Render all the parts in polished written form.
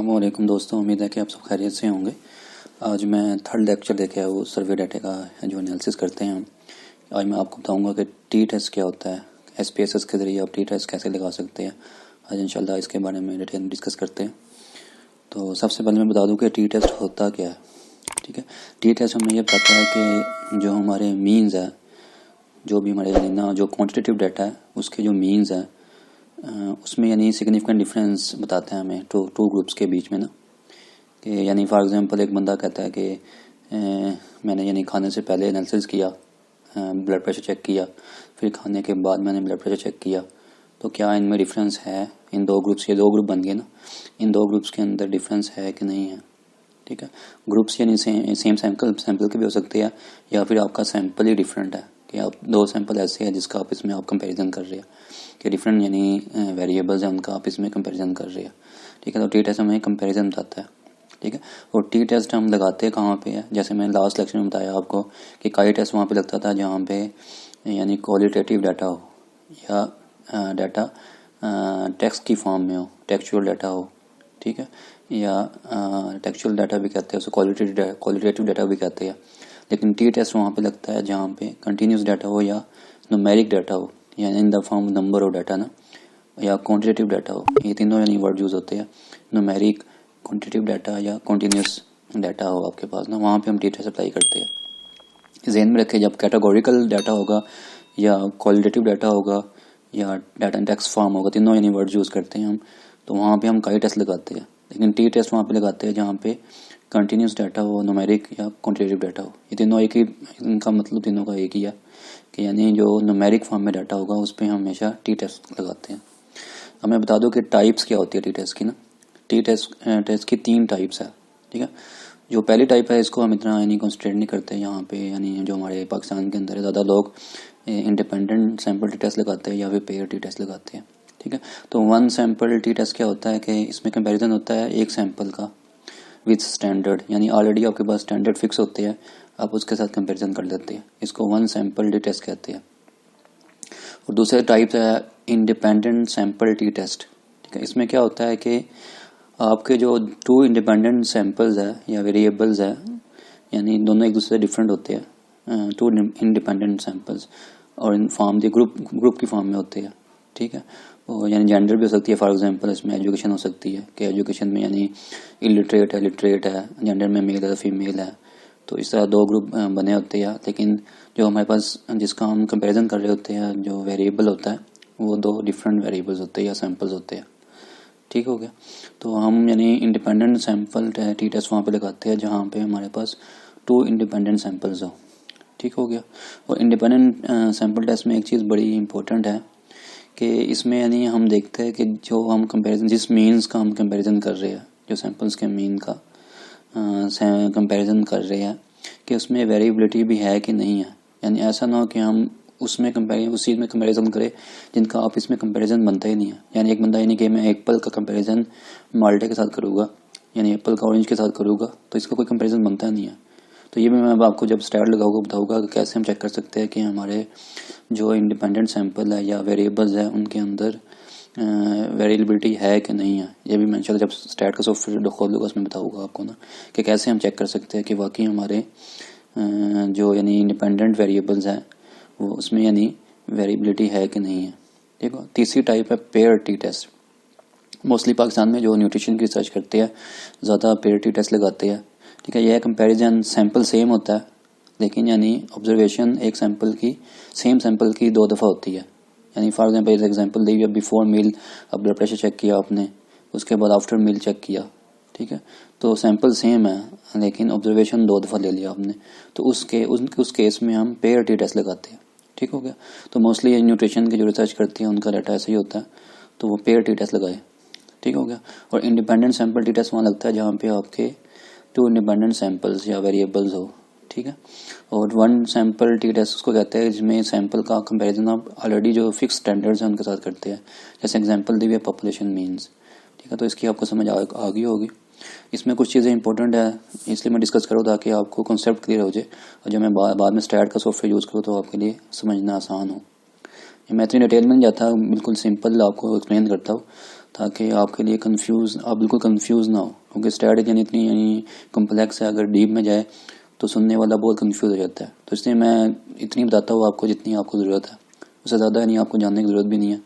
अस्सलामुअलैकुम दोस्तों, उम्मीद है कि आप सब खैरियत से होंगे। आज मैं थर्ड लेक्चर लेके आया वो सर्वे डाटा का जो एनालिसिस करते हैं हम। आज मैं आपको बताऊंगा कि टी टेस्ट क्या होता है, SPSS के ज़रिए आप टी टेस्ट कैसे लगा सकते हैं। आज इंशाल्लाह इसके बारे में डिटेल में डिस्कस करते हैं। तो सबसे पहले मैं बता दूँ कि टी टेस्ट होता क्या है। ठीक है, टी टेस्ट हमें ये बताता है कि जो हमारे मीन्स है, जो भी हमारे ना जो क्वान्टिटेटिव डाटा है उसके जो मीन्स है उसमें यानी सिग्निफिकेंट डिफरेंस बताते हैं हमें टू ग्रुप्स के बीच में ना। कि यानी फॉर एग्जांपल एक बंदा कहता है कि मैंने यानी खाने से पहले एनालिसिस किया, ब्लड प्रेशर चेक किया, फिर खाने के बाद मैंने ब्लड प्रेशर चेक किया, तो क्या इनमें डिफरेंस है। इन दो ग्रुप्स, ये दो ग्रुप बन गए ना, इन दो ग्रुप्स के अंदर डिफरेंस है कि नहीं है। ठीक है, ग्रुप्स यानी सेम सैम्पल के भी हो सकते हैं, या फिर आपका सैम्पल ही डिफरेंट है कि आप दो सैंपल ऐसे हैं जिसका आप इसमें आप कंपैरिजन कर रहे हैं कि डिफरेंट यानी वेरिएबल्स हैं उनका आप इसमें कंपैरिजन कर रहे हैं। ठीक है, तो टी टेस्ट हमें कंपैरिजन बताता है। ठीक है, और टी टेस्ट हम लगाते हैं कहाँ पे है, जैसे मैंने लास्ट लेक्चर में बताया आपको कि कई टेस्ट वहाँ पे लगता था जहाँ पे यानी क्वालिटेटिव डाटा हो या डाटा टेक्स्ट की फॉर्म में हो, टेक्सचुअल डाटा हो। ठीक है, या टेक्सचुअल डाटा भी कहते हैं उसे, क्वालिटेटिव डाटा भी कहते हैं। लेकिन टी टेस्ट वहाँ पे लगता है जहाँ पे कंटिन्यूस डाटा हो या न्यूमेरिक डाटा हो, यानी in the form number of data ना, या क्वांटिटेटिव डाटा हो। ये तीनों यानी वर्ड यूज़ होते हैं, न्यूमेरिक, क्वांटिटेटिव डाटा या कंटिन्यूस डाटा हो आपके पास ना, वहाँ पे हम टी टेस्ट अप्लाई करते हैं। ज़हन में रखें, जब कैटेगोरिकल डाटा होगा या क्वालिटेटिव डाटा होगा या डाटा टेक्स्ट फॉर्म होगा, तीनों यानी वर्ड यूज़ करते हैं हम, तो वहाँ पे हम कई टेस्ट लगाते हैं। लेकिन टी टेस्ट वहाँ पे लगाते हैं जहाँ पे कंटिन्यूस डाटा हो, न्यूमेरिक या क्वांटिटेटिव डाटा हो। ये तीनों एक ही, इनका मतलब तीनों का एक ही है कि यानी जो न्यूमेरिक फॉर्म में डाटा होगा उस पर हम हमेशा टी टेस्ट लगाते हैं। अब मैं बता दूं कि टाइप्स क्या होती है टी टेस्ट की ना। टी टेस्ट की 3 टाइप्स है। ठीक है, जो पहली टाइप है इसको हम इतना यानी कंसिडर नहीं करते यहाँ पे, यानी जो हमारे पाकिस्तान के अंदर है ज़्यादा लोग इंडिपेंडेंट सैंपल टी टेस्ट लगाते हैं या फिर पेयर टी टेस्ट लगाते हैं। ठीक है, तो वन सैंपल टी टेस्ट क्या होता है कि इसमें कंपेरिजन होता है एक सैंपल का विथ स्टैंडर्ड, यानी ऑलरेडी आपके पास स्टैंडर्ड फिक्स होते हैं, आप उसके साथ कंपैरिजन कर लेते हैं। इसको वन सैंपल टी टेस्ट कहते हैं। और दूसरा टाइप है इंडिपेंडेंट सैंपल टी टेस्ट। ठीक है, इसमें क्या होता है कि आपके जो 2 इंडिपेंडेंट सैंपल्स है या वेरिएबल्स है, यानी दोनों एक दूसरे से डिफरेंट होते हैं, 2 इंडिपेंडेंट सैंपल्स, और इन फॉर्म दी ग्रुप की फॉर्म में होते हैं। ठीक है, और यानी जेंडर भी हो सकती है, फॉर एग्जांपल इसमें एजुकेशन हो सकती है कि एजुकेशन में यानी इलिटरेट है, लिटरेट है, जेंडर में मेल है, फीमेल है, तो इस तरह 2 ग्रुप बने होते हैं। लेकिन जो हमारे पास जिसका हम कंपैरिजन कर रहे होते हैं, जो वेरिएबल होता है वो 2 डिफरेंट वेरिएबल्स होते हैं या सैंपल्स होते हैं। ठीक हो गया, तो हम यानी इंडिपेंडेंट सैंपल टी टेस्ट वहाँ पे लगाते हैं जहाँ पे हमारे पास 2 इंडिपेंडेंट सैंपल्स हो। ठीक हो गया, और इंडिपेंडेंट सैंपल टेस्ट में एक चीज़ बड़ी इंपॉर्टेंट है कि इसमें यानी हम देखते हैं कि जो हम कंपैरिजन, जिस मीन्स का हम कंपैरिजन कर रहे हैं, जो सैंपल्स के मीन का कंपैरिजन कर रहे हैं, कि उसमें वेरिएबिलिटी भी है कि नहीं है। यानी ऐसा ना हो कि हम उसमें उस चीज़ में कंपैरिजन करें जिनका आप इसमें कंपैरिजन बनता ही नहीं है। यानी एक बंदा यानी कि मैं एप्पल का कंपैरिजन माल्टे के साथ करूँगा, यानी एप्पल का ऑरेंज के साथ करूँगा, तो इसका कोई कंपैरिजन बनता नहीं है। तो ये भी मैं अब आपको जब स्टैट लगाऊंगा बताऊंगा कि कैसे हम चेक कर सकते हैं कि हमारे जो इंडिपेंडेंट सैंपल है या वेरिएबल्स है उनके अंदर वेरिएबिलिटी है कि नहीं है। ये भी मैं चलो जब स्टैट का सॉफ्टवेयर खोलूँगा उसमें बताऊंगा आपको ना कि कैसे हम चेक कर सकते हैं कि वाकई हमारे जो यानी इंडिपेंडेंट वेरिएबल्स हैं वो उसमें यानी वेरिएबिलिटी है कि नहीं है। ठीक है, तीसरी टाइप है pair t test. Mostly Pakistan में जो न्यूट्रिशन की रिसर्च करते हैं ज़्यादा पेयर टी टेस्ट लगाते हैं। ठीक है, यह कंपैरिजन सैंपल सेम होता है लेकिन यानी ऑब्जर्वेशन एक सैंपल की, सेम सैंपल की 2 दफ़ा होती है। यानी फॉर एग्जांपल दी हुई, बिफोर मील अब ब्लड प्रेशर चेक किया आपने, उसके बाद आफ्टर मील चेक किया। ठीक है, तो सैंपल सेम है लेकिन ऑब्जर्वेशन 2 दफ़ा ले लिया आपने, तो उस केस में हम पेयर टी टेस्ट लगाते हैं। ठीक हो गया, तो मोस्टली न्यूट्रिशन की जो रिसर्च करती है उनका डाटा ऐसे ही होता है, तो वो पेयर टी टेस्ट लगाए। ठीक हो गया, और इंडिपेंडेंट सैंपल टी टेस्ट वहाँ लगता है जहाँ पे आपके 2 इंडिपेंडेंट सैंपल्स या वेरिएबल्स हो। ठीक है, और वन सैंपल टी टेस्ट उसको कहते हैं जिसमें सैंपल का कंपैरिजन आप ऑलरेडी जो फिक्स स्टैंडर्ड्स हैं उनके साथ करते हैं। जैसे एग्जांपल दी हुई है पॉपुलेशन मीन्स। ठीक है, तो इसकी आपको समझ आ गई होगी। इसमें कुछ चीज़ें इंपॉर्टेंट है इसलिए मैं डिस्कस करूँ ताकि आपको कॉन्सेप्ट क्लियर हो जाए, और जब मैं बाद में स्टैट का सॉफ्टवेयर यूज़ करूँ तो आपके लिए समझना आसान हो। मैं इतनी डिटेल में नहीं जाता, बिल्कुल सिंपल आपको एक्सप्लेन करता हूँ ताकि आपके लिए आप बिल्कुल कंफ्यूज ना हो, क्योंकि स्टैटिक यानी इतनी कम्प्लेक्स है, अगर डीप में जाए तो सुनने वाला बहुत कंफ्यूज हो जाता है। तो इसलिए मैं इतनी बताता हूँ आपको जितनी आपको ज़रूरत है, उससे ज़्यादा नहीं आपको जानने की ज़रूरत भी नहीं है,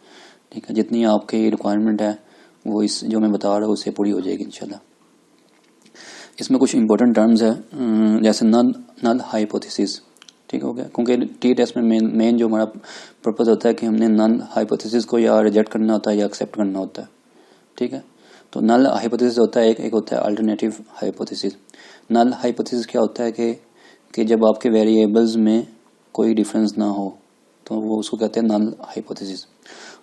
ठीक है। जितनी आपकी रिक्वायरमेंट है वो इस जो मैं बता रहा हूँ उससे पूरी हो जाएगी इंशाल्लाह। इसमें कुछ इंपॉर्टेंट टर्म्स है, जैसे नल हाइपोथेसिस, ठीक हो गया, क्योंकि टी टेस्ट में मेन जो हमारा पर्पस होता है कि हमने नल हाइपोथेसिस को या रिजेक्ट करना होता है या एक्सेप्ट करना होता है, ठीक है। तो नल हाइपोथेसिस होता है एक होता है अल्टरनेटिव हाइपोथेसिस। नल हाइपोथेसिस क्या होता है कि जब आपके वेरिएबल्स में कोई डिफरेंस ना हो तो वो उसको कहते हैं नल हाइपोथेसिस।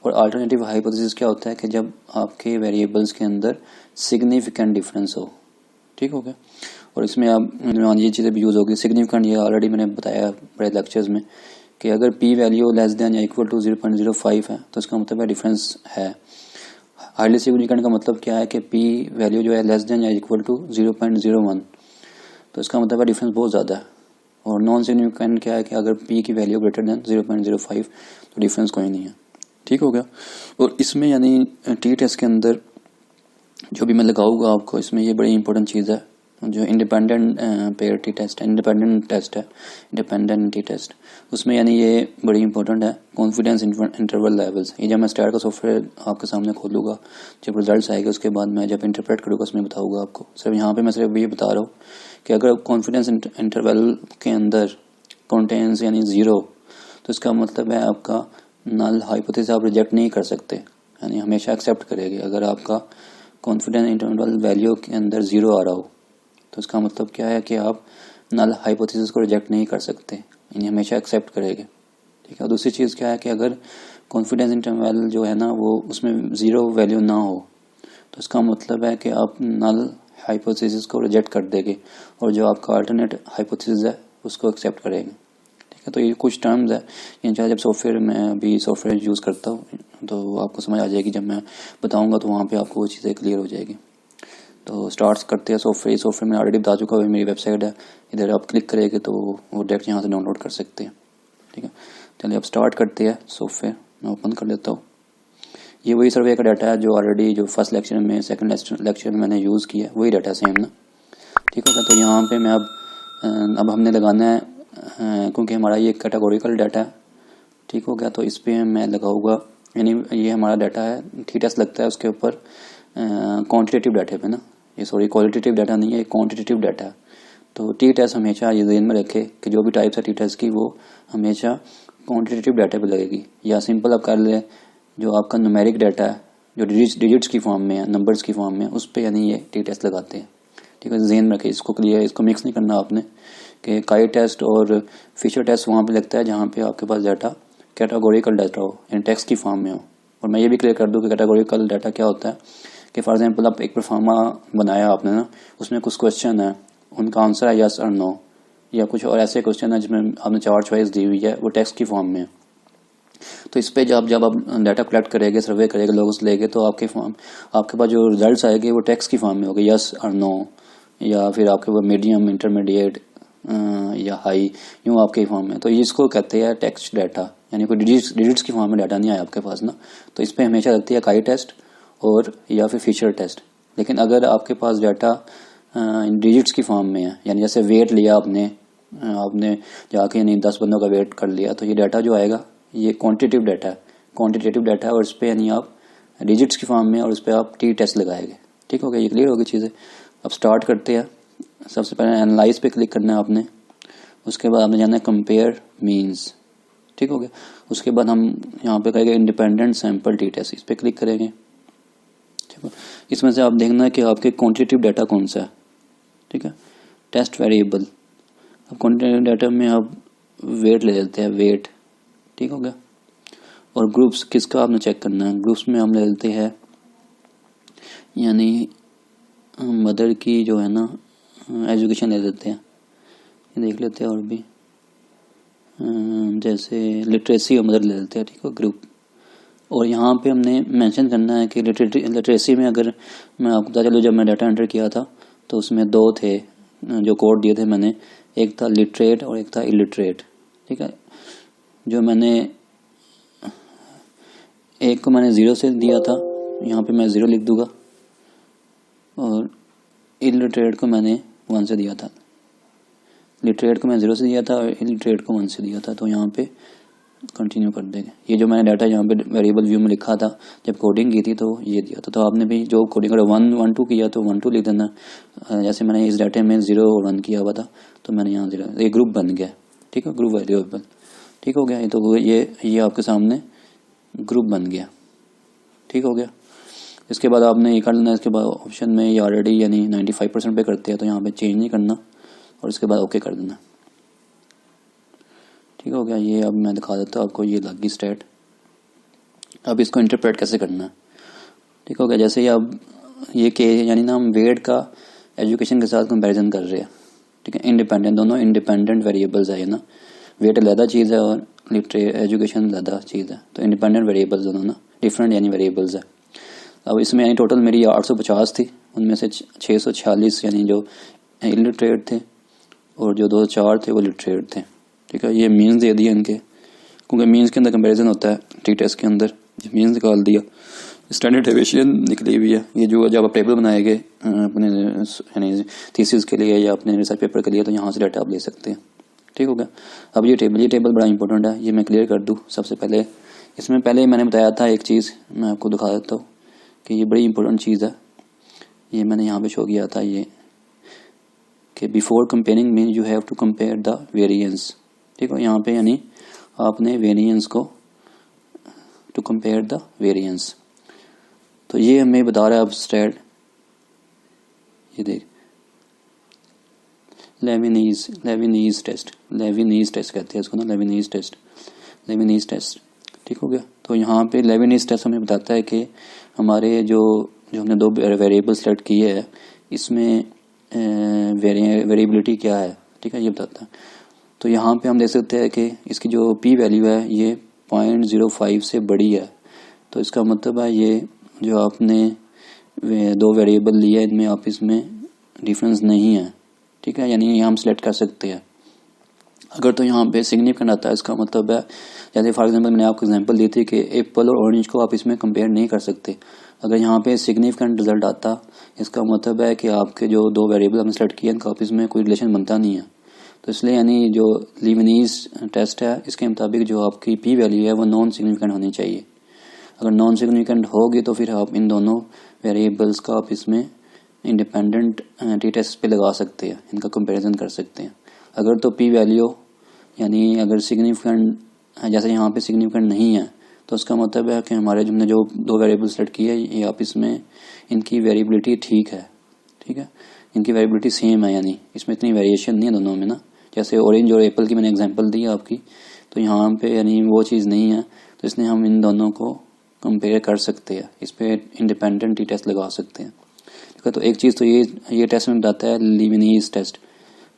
और अल्टरनेटिव हाइपोथेसिस क्या होता है कि जब आपके वेरिएबल्स के अंदर सिग्निफिकेंट डिफरेंस हो, ठीक हो गया। और इसमें आप ये चीज़ें भी यूज़ होगी। सिग्निफिकेंट ये ऑलरेडी मैंने बताया बड़े लेक्चर्स में कि अगर पी वैल्यू लेस देन या इक्वल टू 0.05 है तो इसका मतलब है डिफरेंस है। हाईली सिग्निफिकेंट का मतलब क्या है कि पी वैल्यू जो है लेस देन या इक्वल टू 0.01, तो इसका मतलब है डिफरेंस बहुत ज़्यादा है। और नॉन सिग्निफिकेंट क्या है कि अगर पी की वैल्यू ग्रेटर देन 0.05 तो डिफरेंस कोई नहीं है, ठीक हो गया। और इसमें यानी टी टेस्ट के अंदर जो भी मैं लगाऊंगा आपको, इसमें ये बड़ी इंपॉर्टेंट चीज़ है जो इंडिपेंडेंट पेयर टी टेस्ट है, इंडिपेंडेंट टेस्ट है, इंडिपेंडेंट टी टेस्ट। उसमें यानी ये बड़ी इंपॉर्टेंट है कॉन्फिडेंस इंटरवल लेवल्स। ये जब मैं स्टार्ट का सॉफ्टवेयर आपके सामने खोलूंगा, जब रिजल्ट्स आएगा उसके बाद मैं जब इंटरप्रेट करूँगा उसमें बताऊंगा आपको। सिर्फ यहाँ पे मैं सिर्फ ये बता रहा हूँ कि अगर कॉन्फिडेंस इंटरवल के अंदर कंटेन्स यानी 0, तो इसका मतलब है आपका नल हाइपोथेसिस आप रिजेक्ट नहीं कर सकते, यानी हमेशा एक्सेप्ट करेंगे। अगर आपका कॉन्फिडेंस इंटरवल वैल्यू के अंदर 0 आ रहा हो तो इसका मतलब क्या है कि आप नल हाइपोथेसिस को रिजेक्ट नहीं कर सकते, यानी हमेशा एक्सेप्ट करेंगे, ठीक है। और दूसरी चीज़ क्या है कि अगर कॉन्फिडेंस इंटरवल जो है ना वो उसमें 0 वैल्यू ना हो तो इसका मतलब है कि आप नल हाइपोथेसिस को रिजेक्ट कर देंगे और जो आपका अल्टरनेट हाइपोथेसिस है उसको एक्सेप्ट करेंगे, ठीक है। तो ये कुछ टर्म्स है, इंशाल्लाह जब सॉफ्टवेयर में अभी सॉफ्टवेयर यूज़ करता हूँ तो आपको समझ आ जाएगी, जब मैं बताऊँगा तो वहाँ पर आपको वो चीज़ें क्लियर हो जाएगी। तो स्टार्ट करते हैं सॉफ्टवेयर मैं ऑलरेडी बता चुका हूँ, मेरी वेबसाइट है, इधर आप क्लिक करेंगे तो वो डायरेक्ट यहाँ से डाउनलोड कर सकते हैं, ठीक है। चलिए अब स्टार्ट करते हैं सॉफ्टवेयर, मैं ओपन कर लेता हूँ। ये वही सर्वे का डाटा है जो ऑलरेडी जो फर्स्ट लेक्चर में सेकंड लेक्चर में मैंने यूज़ किया, वही डाटा सेम ना, ठीक होगा। तो यहाँ पे मैं अब हमने लगाना है क्योंकि हमारा ये कैटेगोरिकल डाटा है, ठीक हो गया। तो इस पर मैं लगाऊंगा, यानी ये हमारा डाटा है, टी टेस्ट लगता है उसके ऊपर क्वान्टिटेटिव डाटे पे ना, ये सॉरी क्वालिटेटिव डाटा नहीं है, ये क्वांटिटेटिव डाटा है। तो टी टेस्ट हमेशा ये ध्यान में रखे कि जो भी टाइप्स है टी टेस्ट की वो हमेशा क्वांटिटेटिव डाटा पे लगेगी। या सिंपल आप कर ले जो आपका न्यूमेरिक डाटा है जो डिजिट्स की फॉर्म में है, नंबर्स की फॉर्म में, उस पर यानी ये टी टेस्ट लगाते हैं, ठीक है। ध्यान में रखे इसको, क्लियर, इसको मिक्स नहीं करना आपने कि काई टेस्ट और फिशर टेस्ट वहाँ पर लगता है जहाँ पर आपके पास डाटा कैटेगोरिकल डाटा हो, यानी टेक्स्ट की फॉर्म में हो। और मैं ये भी क्लियर कर दूँ कि कैटेगोरिकल डाटा क्या होता है कि फॉर एग्जांपल आप एक परफॉर्मा बनाया आपने ना, उसमें कुछ क्वेश्चन है, उनका आंसर है यस और नो, या कुछ और ऐसे क्वेश्चन है जिसमें आपने 4 चॉइस दी हुई है, वो टेक्स्ट की फॉर्म में है। तो इस पे जब आप डाटा कलेक्ट करेंगे, सर्वे करेंगे, लोगों से लेंगे, तो आपके पास जो रिजल्ट्स आएंगे वो टेक्स्ट की फॉर्म में होंगे, यस और नो, या फिर आपके पास मीडियम, इंटरमीडिएट या हाई, यूँ आपके फॉर्म में। तो इसको कहते हैं टेक्स्ट डाटा, यानी कोई डिजिट्स की फॉर्म में डाटा नहीं आया आपके पास ना, तो इस पर हमेशा लगती है काई टेस्ट और या फिर फीचर टेस्ट। लेकिन अगर आपके पास डाटा डिजिट्स की फॉर्म में है, यानी जैसे वेट लिया आपने जाके यानी 10 बंदों का वेट कर लिया, तो ये डाटा जो आएगा ये क्वांटिटेटिव डाटा है और इस पर यानी आप डिजिट्स की फॉर्म में और उस पर आप टी टेस्ट लगाएंगे, ठीक हो गया। ये क्लियर होगी चीज़ें। अब स्टार्ट करते हैं। सबसे पहले एनालाइज पे क्लिक करना है आपने, उसके बाद आपने जाना है कंपेयर मीन्स, ठीक हो गया। उसके बाद हम यहाँ पे करेंगे इंडिपेंडेंट सैंपल टी टेस्ट, इस पर क्लिक करेंगे, ठीक है। इसमें से आप देखना है कि आपके क्वांटिटेटिव डाटा कौन सा है, ठीक है। टेस्ट वेरिएबल, अब क्वांटिटेटिव डाटा में आप वेट ले लेते हैं, वेट, ठीक हो गया। और ग्रुप्स किसका आपने चेक करना है, ग्रुप्स में हम ले लेते हैं यानी मदर की जो है ना एजुकेशन ले लेते हैं, देख लेते हैं। और भी जैसे लिटरेसी और मदर ले लेते हैं, ठीक है, ग्रुप। और यहाँ पे हमने मेंशन करना है कि लिटरेसी में अगर मैं आपको बता चलूँ, जब मैं डाटा एंटर किया था तो उसमें 2 थे जो कोड दिए थे मैंने, एक था लिटरेट और एक था इलिटरेट, ठीक है। जो मैंने एक को मैंने 0 से दिया था यहाँ पे मैं 0 लिख दूँगा और इलिटरेट को मैंने 1 से दिया था, लिटरेट को मैं 0 से दिया था और इलिटरेट को 1 से दिया था। तो यहाँ पे कंटिन्यू कर देंगे। ये जो मैंने डाटा यहाँ पे वेरिएबल व्यू में लिखा था जब कोडिंग की थी तो ये दिया था। तो आपने भी जो कोडिंग कर 1 1 2 किया तो 1 2 लिख देना। जैसे मैंने इस डाटे में 0 और 1 किया हुआ था तो मैंने यहाँ 0, ये ग्रुप बन गया, ठीक है, ग्रुप वेरिएबल, ठीक हो गया। ये तो ये आपके सामने ग्रुप बन गया, ठीक हो गया। इसके बाद आपने ये कर लेना। इसके बाद ऑप्शन में ये ऑलरेडी यानी 95% पे करते हैं तो यहाँ पे चेंज नहीं करना और इसके बाद ओके कर देना, ठीक हो गया। ये अब मैं दिखा देता हूँ आपको, ये लगी स्टेट। अब इसको इंटरप्रेट कैसे करना है, ठीक हो गया। जैसे ये अब ये के यानी ना हम वेट का एजुकेशन के साथ कंपैरिजन कर रहे हैं, ठीक है, इंडिपेंडेंट, दोनों इंडिपेंडेंट वेरिएबल्स है ना, वेट अलग चीज़ है और एजुकेशन अलग चीज़ है। तो इंडिपेंडेंट वेरिएबल्स दोनों ना डिफरेंट यानी वेरिएबल्स है। अब इसमें यानी टोटल मेरी 850 थी, उनमें से 646 यानी जो इलिटरेट थे और जो 204 थे वो लिटरेट थे, ठीक है। ये मीन्स दे दिए इनके, क्योंकि मीन्स के अंदर कंपैरिजन होता है टी टेस्ट के अंदर। मीन्स निकाल दिया, स्टैंडर्ड डेविएशन निकली हुई है। ये जो जब आप टेबल बनाएंगे अपने यानी थीसिस के लिए या अपने रिसर्च पेपर के लिए तो यहाँ से डाटा आप ले सकते हैं, ठीक हो गया। अब ये टेबल बड़ा इंपॉर्टेंट है, ये मैं क्लियर कर दूँ सबसे पहले। इसमें पहले मैंने बताया था एक चीज़, मैं आपको दिखा देता हूँ कि ये बड़ी इंपॉर्टेंट चीज़ है। ये मैंने यहाँ पे शो किया था ये कि before comparing mean you have to compare the variance, ठीक है। यहाँ पे यानी आपने वेरिएंस को टू कंपेयर द वेरिएंस, तो ये हमें बता रहा है अब स्टेट। ये देख लेविनीज टेस्ट कहते हैं इसको ना, लेविनीज टेस्ट, ठीक हो गया। तो यहाँ पे लेविनीज टेस्ट हमें बताता है कि हमारे जो हमने 2 वेरिएबल सेलेक्ट किए हैं इसमें वेरिएबिलिटी क्या है, ठीक है, ये बताता है। तो यहाँ पे हम देख सकते हैं कि इसकी जो पी वैल्यू है ये 0.05 से बड़ी है। तो इसका मतलब है ये जो आपने 2 वेरिएबल लिए इनमें आप इसमें डिफरेंस नहीं है, ठीक है, यानी ये हम सिलेक्ट कर सकते हैं। अगर तो यहाँ पे सिग्निफिकेंट आता है इसका मतलब है, जैसे फॉर एग्जांपल मैंने आपको एग्जांपल दी थी कि एप्पल और ऑरेंज को आप इसमें कंपेयर नहीं कर सकते। अगर यहाँ पे सिग्निफिकेंट रिजल्ट आता इसका मतलब है कि आपके जो 2 वेरिएबल हमने सेलेक्ट किए इनका आपस में कोई रिलेशन बनता नहीं है। तो इसलिए यानी जो लेविनीज टेस्ट है इसके मुताबिक जो आपकी पी वैल्यू है वो नॉन सिग्निफिकेंट होनी चाहिए। अगर नॉन सिग्निफिकेंट होगी तो फिर आप इन दोनों वेरिएबल्स का आप इसमें इंडिपेंडेंट टी टेस्ट पे लगा सकते हैं, इनका कंपैरिजन कर सकते हैं। अगर तो पी वैल्यू यानी अगर सिग्निफिकेंट, जैसे यहाँ पे सिग्निफिकेंट नहीं है तो उसका मतलब है कि हमारे हमने जो 2 वेरिएबल सेलेक्ट किए ये आप इसमें इनकी वेरिएबिलिटी ठीक है, ठीक है, इनकी वेरिएबिलिटी सेम है, यानी इसमें इतनी वेरिएशन नहीं है दोनों में ना। जैसे ऑरेंज और एप्पल की मैंने एग्जांपल दी आपकी, तो यहाँ पे यानी वो चीज़ नहीं है, तो इसलिए हम इन दोनों को कंपेयर कर सकते हैं, इस पर इंडिपेंडेंट टी टेस्ट लगा सकते हैं, ठीक है। तो एक चीज़ तो ये टेस्ट में बताता है लेविनीज टेस्ट,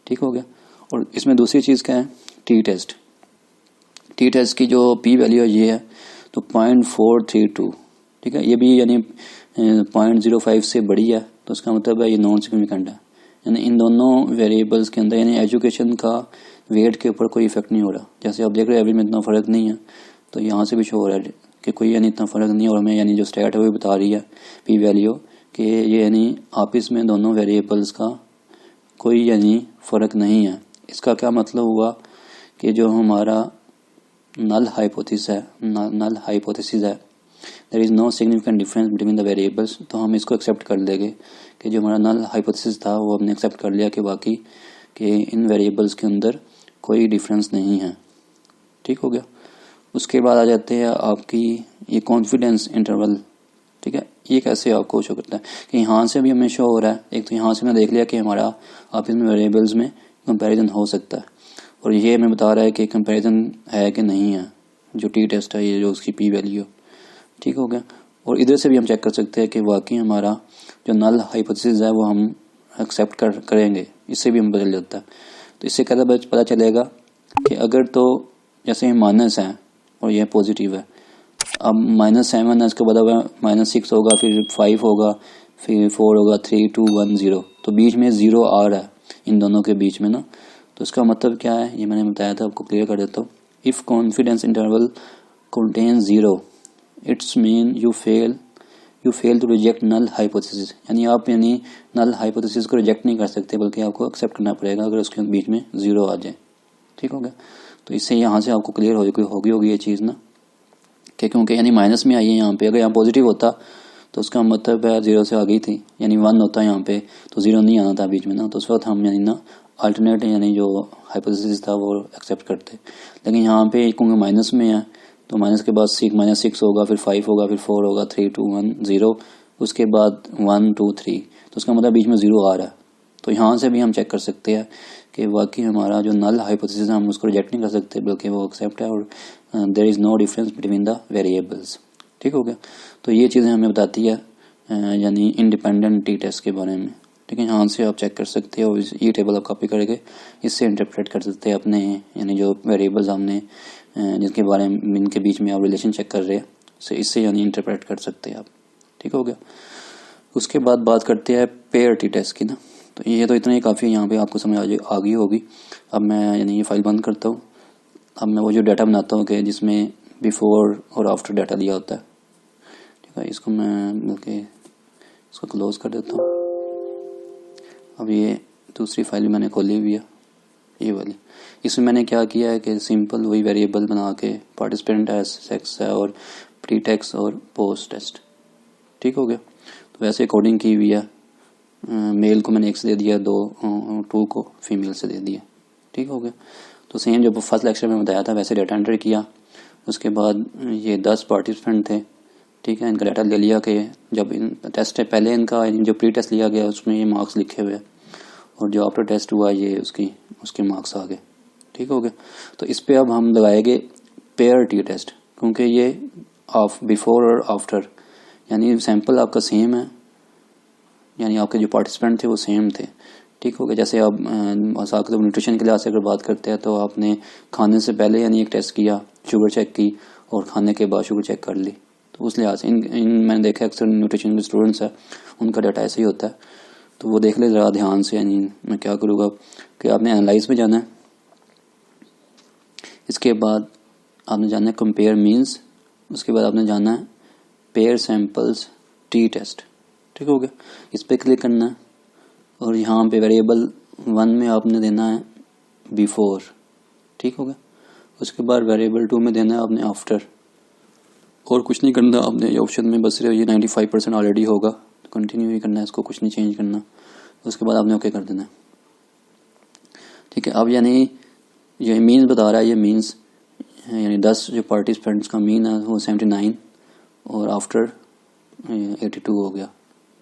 ठीक हो गया। और इसमें दूसरी चीज़ क्या है, टी टेस्ट की जो पी वैल्यू है ये है तो 0.432, ठीक है, ये भी यानी 0.05 से बड़ी है, तो उसका मतलब है ये नॉन सिग्निफिकेंट है। यानी इन दोनों वेरिएबल्स के अंदर यानी एजुकेशन का वेट के ऊपर कोई इफेक्ट नहीं हो रहा। जैसे आप देख रहे हैं एवरेज में इतना फ़र्क नहीं है, तो यहाँ से भी शो हो रहा है कि कोई यानी इतना फ़र्क नहीं है। और हमें यानी जो स्टेट है वो बता रही है पी वैल्यू कि ये यानी आपस में दोनों वेरिएबल्स का कोई यानी फ़र्क नहीं है। इसका क्या मतलब हुआ कि जो हमारा नल हाइपोथेसिस है there is no significant difference between the variables, तो हम इसको एक्सेप्ट कर लेंगे कि जो हमारा नल हाइपोथेसिस था वो हमने एक्सेप्ट कर लिया कि बाकी कि इन वेरिएबल्स के अंदर कोई डिफरेंस नहीं है, ठीक हो गया। उसके बाद आ जाते हैं आपकी ये कॉन्फिडेंस इंटरवल, ठीक है। ये कैसे आपको शो करता है कि यहाँ से भी हमें शो हो रहा है, एक तो यहाँ से मैं देख लिया कि हमारा आपस में वेरिएबल्स में कंपैरिजन हो सकता है, और ये हमें बता रहा है कि कंपैरिजन है कि नहीं है, जो टी टेस्ट है ये जो उसकी पी वैल्यू, ठीक हो गया। और इधर से भी हम चेक कर सकते हैं कि वाकई हमारा जो नल हाइपोथेसिस है वो हम एक्सेप्ट करेंगे, इससे भी हम बदल जाता है। तो इससे क्या पता चलेगा कि अगर तो जैसे माइनस है और यह पॉजिटिव है, अब -7 है, इसके बाद -6 होगा, फिर 5 होगा, फिर 4 होगा, 3 2 1 0, तो बीच में 0 आ रहा है इन दोनों के बीच में ना। तो इसका मतलब क्या है ये मैंने बताया था, आपको क्लियर कर देता हूँ। If confidence interval contains 0 it's mean you fail you fail to reject null hypothesis, यानी आप नल हाइपोथेसिस को रिजेक्ट नहीं कर सकते बल्कि आपको एक्सेप्ट करना पड़ेगा अगर उसके बीच में ज़ीरो आ जाए। ठीक हो गया। तो इससे यहाँ से आपको क्लियर होगी ये चीज़ ना कि क्योंकि यानी माइनस में आई है यहाँ पे, अगर यहाँ पॉजिटिव होता तो उसका मतलब है जीरो से आ गई थी, यानी 1 होता है यहाँ पे तो ज़ीरो नहीं आना था बीच में ना, तो उस वक्त हम अल्टरनेट यानी जो हाइपोथेसिस था वो एक्सेप्ट करते। लेकिन यहाँ पे क्योंकि माइनस में है तो माइनस के बाद -6 होगा, फिर 5 होगा, फिर 4 होगा, 3 2 1 0, उसके बाद 1 2 3, तो उसका मतलब बीच में ज़ीरो आ रहा है। तो यहाँ से भी हम चेक कर सकते हैं कि वाकई हमारा जो नल हाइपोथेसिस है हम उसको रिजेक्ट नहीं कर सकते बल्कि वो एक्सेप्ट है और there is no difference between the variables. ठीक हो गया। तो ये चीज़ें हमें बताती है यानी इंडिपेंडेंट टी टेस्ट के बारे में। ठीक है, यहाँ से आप चेक कर सकते हो, ये टेबल आप कॉपी करके इससे इंटरप्रेट कर सकते हैं अपने यानी जो वेरिएबल्स हमने जिनके बारे में इनके बीच में आप रिलेशन चेक कर रहे हैं इससे यानी इंटरप्रेट कर सकते हैं आप। ठीक हो गया। उसके बाद बात करते हैं पेयर टी टेस्ट की ना। तो ये तो इतना ही काफ़ी है, यहाँ पे आपको समझ आ गई होगी। अब मैं यानी ये फाइल बंद करता हूँ। अब मैं वो जो डाटा बनाता हूँ कि जिसमें बिफोर और आफ्टर डाटा दिया होता है। ठीक है, इसको मैं बल्कि इसको क्लोज कर देता हूँ। अब ये दूसरी फाइल मैंने खोली हुई है, ये वाली। इसमें मैंने क्या किया है कि सिंपल वही वेरिएबल बना के पार्टिसिपेंट है, सेक्स है और प्री टेस्ट और पोस्ट टेस्ट। ठीक हो गया। तो वैसे अकॉर्डिंग की हुई है, मेल को मैंने 1 से दे दिया, 2 को फीमेल से दे दिया। ठीक हो गया। तो सेम जो फर्स्ट लेक्चर में बताया था वैसे डाटा एंटर किया। उसके बाद ये 10 पार्टिसिपेंट थे। ठीक है, इनका डाटा ले लिया कि जब इन टेस्ट है पहले इनका जो प्री टेस्ट लिया गया उसमें ये मार्क्स लिखे हुए और जो आफ्टर टेस्ट हुआ ये उसके मार्क्स आ गए। ठीक हो गया। तो इस पे अब हम लगाएंगे पेयर टी टेस्ट, क्योंकि ये बिफोर और आफ्टर यानी सैंपल आपका सेम है, यानी आपके जो पार्टिसिपेंट थे वो सेम थे। ठीक हो गया। जैसे आप न्यूट्रिशन के लिहाज से अगर बात करते हैं तो आपने खाने से पहले यानी एक टेस्ट किया, शुगर चेक की और खाने के बाद शुगर चेक कर ली। तो उस लिहाज से इन मैंने देखा अक्सर न्यूट्रिशन के स्टूडेंट्स हैं उनका डाटा ऐसे ही होता है, तो वो देख ले ज़रा ध्यान से। यानी मैं क्या करूँगा कि आपने एनालाइज में जाना है, इसके बाद आपने जाना है कंपेयर मीन्स, उसके बाद आपने जाना है पेयर सैंपल्स टी टेस्ट। ठीक हो गया। इस पर क्लिक करना है और यहाँ पे वेरिएबल 1 में आपने देना है बिफोर। ठीक हो गया। उसके बाद वेरिएबल 2 में देना है आपने आफ्टर, और कुछ नहीं करना आपने ये ऑप्शन में, बस ये 95% ऑलरेडी होगा तो कंटिन्यू ही करना है, इसको कुछ नहीं चेंज करना। उसके बाद आपने ओके कर देना है। ठीक है। अब यानी ये मीन्स बता रहा है, ये मीन्स यानी 10 जो पार्टिसिपेंट्स का मीन है वो 79 और आफ्टर 82 हो गया।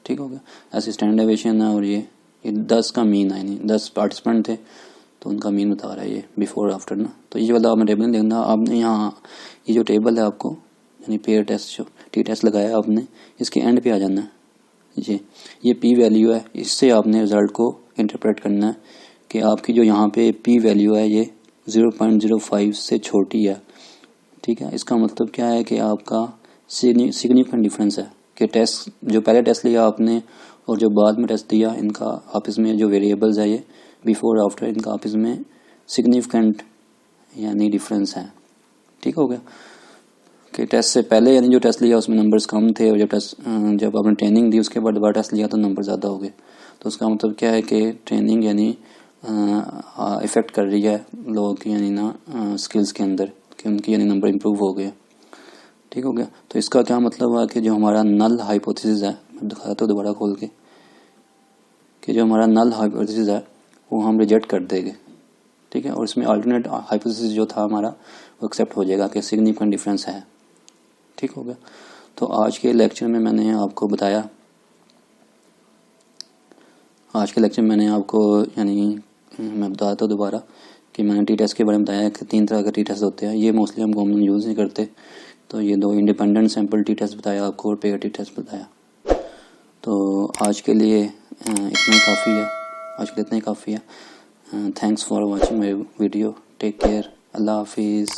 ठीक हो गया। ऐसे स्टैंडर्ड डेविएशन है और ये 10 का मीन है, यानी 10 पार्टिसिपेंट थे तो उनका मीन बता रहा है ये बिफोर आफ्टर ना। तो ये वाला आपने टेबल देखना, आपने यहाँ ये जो टेबल है आपको यानी पेयर टेस्ट जो टी टेस्ट लगाया आपने इसके एंड पे आ जाना है। ये पी वैल्यू है, इससे आपने रिजल्ट को इंटरप्रेट करना है कि आपकी जो यहाँ पे पी वैल्यू है ये 0.05 से छोटी है। ठीक है। इसका मतलब क्या है कि आपका सिग्निफिकेंट डिफरेंस है कि टेस्ट जो पहले टेस्ट लिया आपने और जो बाद में टेस्ट दिया इनका आपस में जो वेरिएबल्स है ये बिफोर आफ्टर इनका आपस में सिग्निफिकेंट यानी डिफरेंस है। ठीक हो गया। कि टेस्ट से पहले यानी जो टेस्ट लिया उसमें नंबर्स कम थे और जब आपने ट्रेनिंग दी उसके बाद दोबारा टेस्ट लिया तो नंबर ज़्यादा हो गए। तो उसका मतलब क्या है कि ट्रेनिंग यानी इफ़ेक्ट कर रही है लोगों की यानी स्किल्स के अंदर कि उनकी यानी नंबर इम्प्रूव हो गए। ठीक हो गया। तो इसका क्या मतलब हुआ कि जो हमारा नल हाइपोथेसिस है, मैं दिखाता हूँ दोबारा खोल के, कि जो हमारा नल हाइपोथेसिस है वो हम रिजेक्ट कर देंगे। ठीक है। और इसमें अल्टरनेट हाइपोथेसिस जो था हमारा वो एक्सेप्ट हो जाएगा कि सिग्निफिकेंट डिफरेंस है। ठीक हो गया। तो आज के लेक्चर में मैंने आपको बताया, यानी मैं बताता हूँ दोबारा कि मैंने टी टेस्ट के बारे में बताया कि 3 तरह के टी टेस्ट होते हैं। ये मोस्टली हम कॉमन यूज़ नहीं करते। तो ये 2 इंडिपेंडेंट सैंपल टी टेस्ट बताया आपको और पेयर टी टेस्ट बताया। तो आज के लिए इतना ही काफ़ी है। Thanks for watching my video. Take care. अल्लाह हाफिज़।